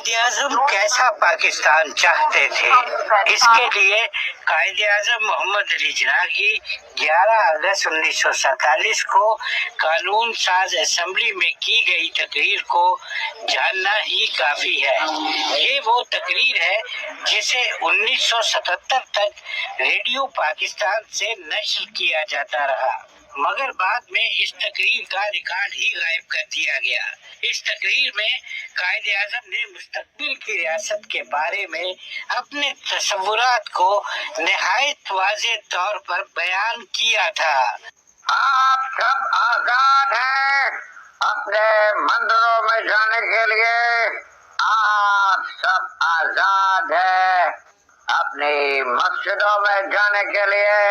قائد اعظم کیسا پاکستان چاہتے تھے؟ اس کے لیے قائد اعظم محمد علی جناح کی 11 اگست 1947 کو قانون ساز اسمبلی میں کی گئی تقریر کو جاننا ہی کافی ہے۔ یہ وہ تقریر ہے جسے 1977 تک ریڈیو پاکستان سے نشر کیا جاتا رہا، مگر بعد میں اس تقریر کا ریکارڈ ہی غائب کر دیا گیا۔ اس تقریر میں قائد اعظم نے مستقبل کی ریاست کے بارے میں اپنے تصورات کو نہایت واضح طور پر بیان کیا تھا۔ آپ سب آزاد ہیں اپنے مندروں میں جانے کے لیے، آپ سب آزاد ہیں اپنی مسجدوں میں جانے کے لیے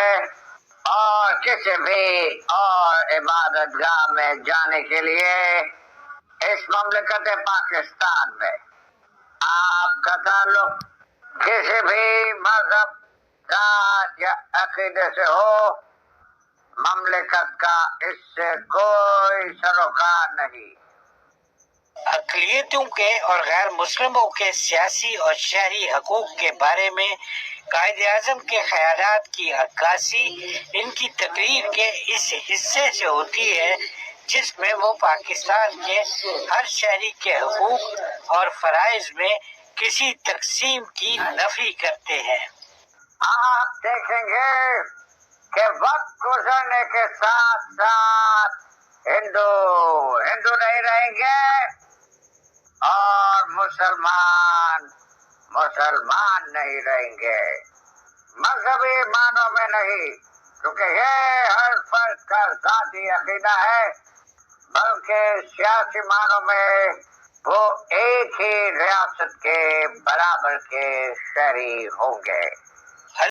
اور کسی بھی اور عبادت گاہ میں جانے کے لیے اس مملکت پاکستان میں۔ آپ کا تعلق کسی بھی مذہب، ذات یا عقیدے سے ہو، مملکت کا اس سے کوئی سروکار نہیں۔ اقلیتوں کے اور غیر مسلموں کے سیاسی اور شہری حقوق کے بارے میں قائد اعظم کے خیالات کی عکاسی ان کی تقریر کے اس حصے سے ہوتی ہے جس میں وہ پاکستان کے ہر شہری کے حقوق اور فرائض میں کسی تقسیم کی نفی کرتے ہیں۔ آپ دیکھیں گے کہ وقت گزرنے کے ساتھ ساتھ ہندو نہیں رہیں گے اور مسلمان نہیں رہیں گے، مذہبی معنوں میں نہیں، کیونکہ یہ ہر فرد کا ذاتی عقیدہ ہے، بلکہ سیاسی معنوں میں وہ ایک ہی ریاست کے برابر کے شہری ہوں گے۔